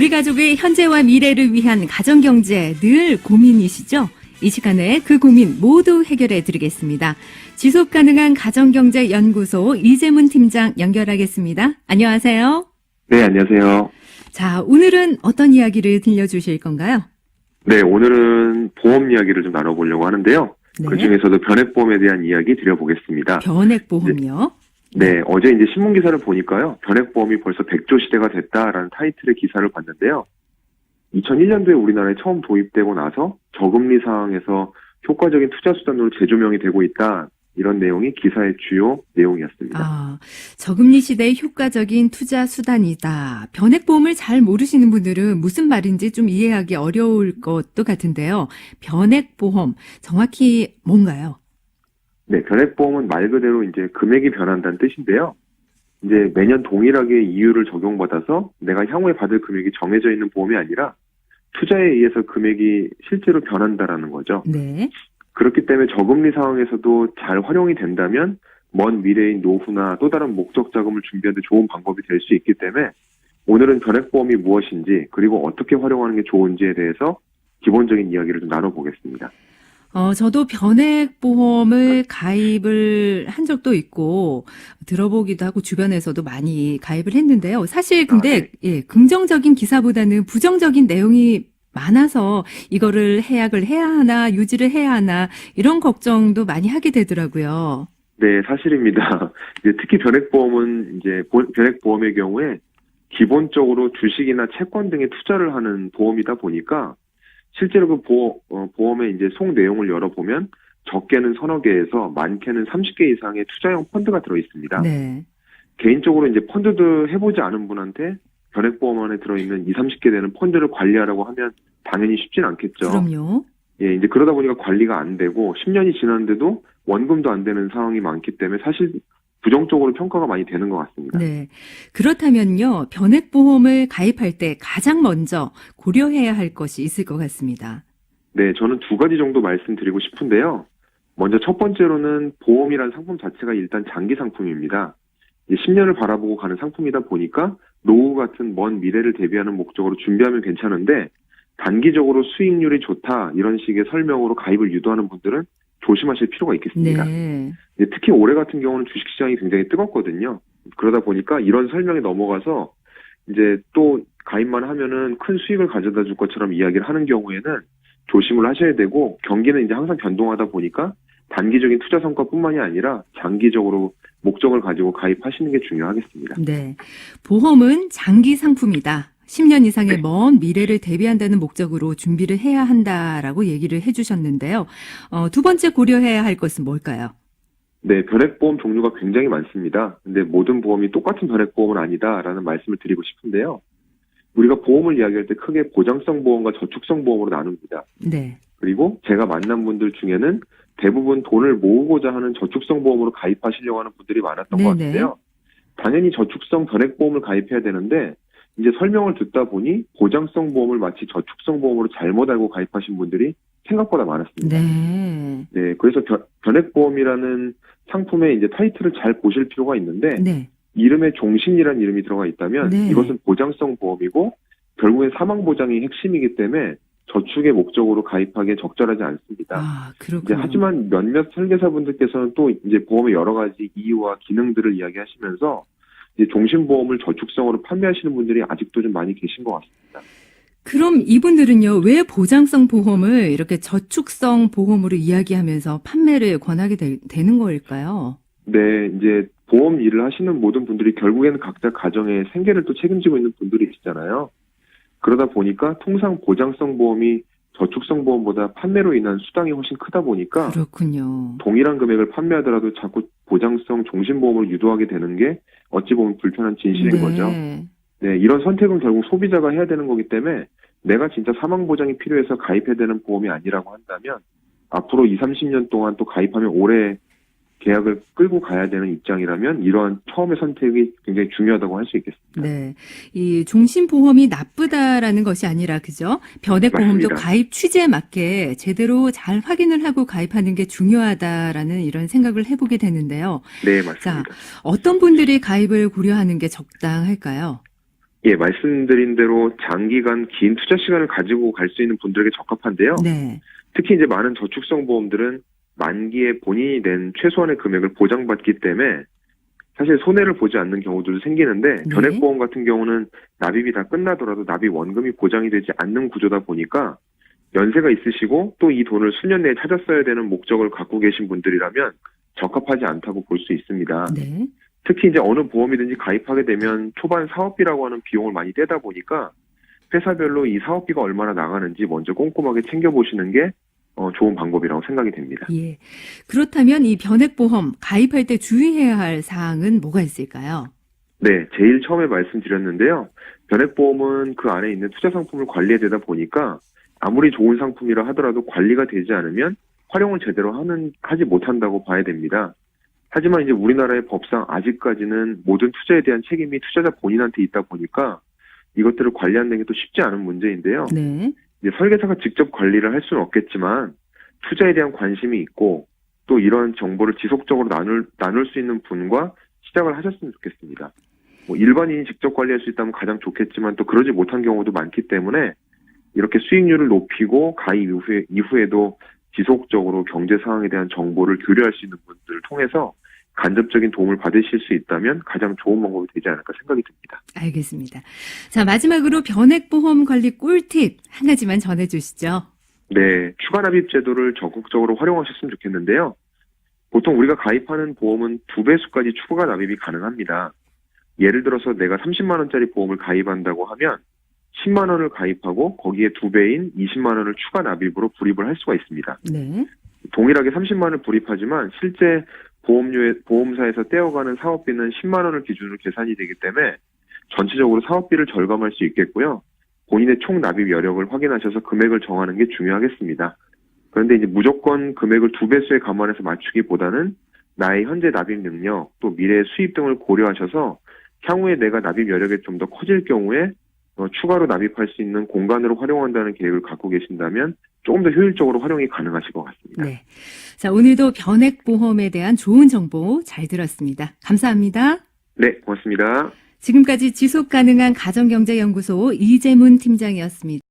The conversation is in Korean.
우리 가족의 현재와 미래를 위한 가정경제 늘 고민이시죠? 이 시간에 그 고민 모두 해결해 드리겠습니다. 지속가능한 가정경제연구소 이재문 팀장 연결하겠습니다. 안녕하세요. 네, 안녕하세요. 자, 오늘은 어떤 이야기를 들려주실 건가요? 네, 오늘은 보험 이야기를 좀 나눠보려고 하는데요. 네. 그중에서도 변액보험에 대한 이야기 드려보겠습니다. 변액보험요? 네, 어제 이제 신문기사를 보니까요. 변액보험이 벌써 100조 시대가 됐다라는 타이틀의 기사를 봤는데요. 2001년도에 우리나라에 처음 도입되고 나서 저금리 상황에서 효과적인 투자수단으로 재조명이 되고 있다. 이런 내용이 기사의 주요 내용이었습니다. 아, 저금리 시대의 효과적인 투자 수단이다. 변액보험을 잘 모르시는 분들은 무슨 말인지 좀 이해하기 어려울 것도 같은데요. 변액보험, 정확히 뭔가요? 네, 변액보험은 말 그대로 이제 금액이 변한다는 뜻인데요. 이제 매년 동일하게 이율을 적용받아서 내가 향후에 받을 금액이 정해져 있는 보험이 아니라 투자에 의해서 금액이 실제로 변한다라는 거죠. 네. 그렇기 때문에 저금리 상황에서도 잘 활용이 된다면 먼 미래인 노후나 또 다른 목적 자금을 준비하는 데 좋은 방법이 될 수 있기 때문에 오늘은 변액보험이 무엇인지 그리고 어떻게 활용하는 게 좋은지에 대해서 기본적인 이야기를 좀 나눠보겠습니다. 저도 변액보험을 가입을 한 적도 있고 들어보기도 하고 주변에서도 많이 가입을 했는데요. 사실 근데 예, 긍정적인 기사보다는 부정적인 내용이 많아서 이거를 해약을 해야 하나 유지를 해야 하나 이런 걱정도 많이 하게 되더라고요. 네, 사실입니다. 이제 특히 변액보험은 이제 변액보험의 경우에 기본적으로 주식이나 채권 등에 투자를 하는 보험이다 보니까 실제로 그 보험의 이제 속 내용을 열어보면 적게는 서너 개에서 많게는 30개 이상의 투자형 펀드가 들어 있습니다. 네. 개인적으로 이제 펀드도 해보지 않은 분한테 변액보험 안에 들어있는 20, 30개 되는 펀드를 관리하라고 하면 당연히 쉽진 않겠죠. 그럼요. 예, 이제 그러다 보니까 관리가 안 되고 10년이 지났는데도 원금도 안 되는 상황이 많기 때문에 사실 부정적으로 평가가 많이 되는 것 같습니다. 네. 그렇다면요, 변액보험을 가입할 때 가장 먼저 고려해야 할 것이 있을 것 같습니다. 네, 저는 두 가지 정도 말씀드리고 싶은데요. 먼저 첫 번째로는 보험이란 상품 자체가 일단 장기 상품입니다. 10년을 바라보고 가는 상품이다 보니까 노후 같은 먼 미래를 대비하는 목적으로 준비하면 괜찮은데 단기적으로 수익률이 좋다 이런 식의 설명으로 가입을 유도하는 분들은 조심하실 필요가 있겠습니다. 네. 특히 올해 같은 경우는 주식시장이 굉장히 뜨겁거든요. 그러다 보니까 이런 설명에 넘어가서 이제 또 가입만 하면은 큰 수익을 가져다 줄 것처럼 이야기를 하는 경우에는 조심을 하셔야 되고 경기는 이제 항상 변동하다 보니까 단기적인 투자 성과뿐만이 아니라 장기적으로 목적을 가지고 가입하시는 게 중요하겠습니다. 네. 보험은 장기 상품이다. 10년 이상의 네. 먼 미래를 대비한다는 목적으로 준비를 해야 한다라고 얘기를 해주셨는데요. 두 번째 고려해야 할 것은 뭘까요? 네, 변액보험 종류가 굉장히 많습니다. 근데 모든 보험이 똑같은 변액보험은 아니다라는 말씀을 드리고 싶은데요. 우리가 보험을 이야기할 때 크게 보장성 보험과 저축성 보험으로 나눕니다. 네. 그리고 제가 만난 분들 중에는 대부분 돈을 모으고자 하는 저축성 보험으로 가입하시려고 하는 분들이 많았던 것 같은데요. 당연히 저축성 변액보험을 가입해야 되는데 이제 설명을 듣다 보니 보장성 보험을 마치 저축성 보험으로 잘못 알고 가입하신 분들이 생각보다 많았습니다. 네. 네, 그래서 변액보험이라는 상품의 이제 타이틀을 잘 보실 필요가 있는데 네. 이름에 종신이라는 이름이 들어가 있다면 네. 이것은 보장성 보험이고 결국엔 사망 보장이 핵심이기 때문에 저축의 목적으로 가입하기에 적절하지 않습니다. 아, 이제 그렇군요. 하지만 몇몇 설계사분들께서는 또 이제 보험의 여러 가지 이유와 기능들을 이야기하시면서 이제 종신보험을 저축성으로 판매하시는 분들이 아직도 좀 많이 계신 것 같습니다. 그럼 이분들은요, 왜 보장성 보험을 이렇게 저축성 보험으로 이야기하면서 판매를 권하게 되는 걸까요? 네, 이제 보험 일을 하시는 모든 분들이 결국에는 각자 가정의 생계를 또 책임지고 있는 분들이시잖아요. 그러다 보니까 통상 보장성 보험이 저축성 보험보다 판매로 인한 수당이 훨씬 크다 보니까 그렇군요. 동일한 금액을 판매하더라도 자꾸 보장성 종신보험을 유도하게 되는 게 어찌 보면 불편한 진실인 네. 거죠. 네, 이런 선택은 결국 소비자가 해야 되는 거기 때문에 내가 진짜 사망 보장이 필요해서 가입해야 되는 보험이 아니라고 한다면 앞으로 20, 30년 동안 또 가입하면 오래 계약을 끌고 가야 되는 입장이라면 이러한 처음의 선택이 굉장히 중요하다고 할 수 있겠습니다. 네. 이 종신보험이 나쁘다라는 것이 아니라, 그죠? 변액보험도 맞습니다. 가입 취지에 맞게 제대로 잘 확인을 하고 가입하는 게 중요하다라는 이런 생각을 해보게 되는데요. 네, 자, 맞습니다. 어떤 분들이 가입을 고려하는 게 적당할까요? 예, 말씀드린 대로 장기간 긴 투자 시간을 가지고 갈 수 있는 분들에게 적합한데요. 네. 특히 이제 많은 저축성 보험들은 만기에 본인이 낸 최소한의 금액을 보장받기 때문에 사실 손해를 보지 않는 경우들도 생기는데 네. 변액보험 같은 경우는 납입이 다 끝나더라도 납입 원금이 보장이 되지 않는 구조다 보니까 연세가 있으시고 또 이 돈을 수년 내에 찾아 써야 되는 목적을 갖고 계신 분들이라면 적합하지 않다고 볼 수 있습니다. 네. 특히 이제 어느 보험이든지 가입하게 되면 초반 사업비라고 하는 비용을 많이 떼다 보니까 회사별로 이 사업비가 얼마나 나가는지 먼저 꼼꼼하게 챙겨보시는 게 좋은 방법이라고 생각이 됩니다. 예. 그렇다면 이 변액보험 가입할 때 주의해야 할 사항은 뭐가 있을까요? 네, 제일 처음에 말씀드렸는데요. 변액보험은 그 안에 있는 투자 상품을 관리해야 되다 보니까 아무리 좋은 상품이라 하더라도 관리가 되지 않으면 활용을 제대로 하지 못한다고 봐야 됩니다. 하지만 이제 우리나라의 법상 아직까지는 모든 투자에 대한 책임이 투자자 본인한테 있다 보니까 이것들을 관리하는 게 또 쉽지 않은 문제인데요. 네. 이제 설계사가 직접 관리를 할 수는 없겠지만 투자에 대한 관심이 있고 또 이런 정보를 지속적으로 나눌 수 있는 분과 시작을 하셨으면 좋겠습니다. 뭐 일반인이 직접 관리할 수 있다면 가장 좋겠지만 또 그러지 못한 경우도 많기 때문에 이렇게 수익률을 높이고 가입 이후에도 지속적으로 경제 상황에 대한 정보를 교류할 수 있는 분들을 통해서 간접적인 도움을 받으실 수 있다면 가장 좋은 방법이 되지 않을까 생각이 듭니다. 알겠습니다. 자, 마지막으로 변액보험 관리 꿀팁 한 가지만 전해주시죠. 네, 추가 납입 제도를 적극적으로 활용하셨으면 좋겠는데요. 보통 우리가 가입하는 보험은 2배수까지 추가 납입이 가능합니다. 예를 들어서 내가 30만 원짜리 보험을 가입한다고 하면 10만 원을 가입하고 거기에 2배인 20만 원을 추가 납입으로 불입을 할 수가 있습니다. 네. 동일하게 30만 원을 불입하지만 실제 보험사에서 떼어가는 사업비는 10만 원을 기준으로 계산이 되기 때문에 전체적으로 사업비를 절감할 수 있겠고요. 본인의 총 납입 여력을 확인하셔서 금액을 정하는 게 중요하겠습니다. 그런데 이제 무조건 금액을 2배수에 감안해서 맞추기보다는 나의 현재 납입 능력, 또 미래의 수입 등을 고려하셔서 향후에 내가 납입 여력이 좀 더 커질 경우에 추가로 납입할 수 있는 공간으로 활용한다는 계획을 갖고 계신다면 조금 더 효율적으로 활용이 가능하실 것 같습니다. 네. 자, 오늘도 변액보험에 대한 좋은 정보 잘 들었습니다. 감사합니다. 네, 고맙습니다. 지금까지 지속가능한 가정경제연구소 이재문 팀장이었습니다.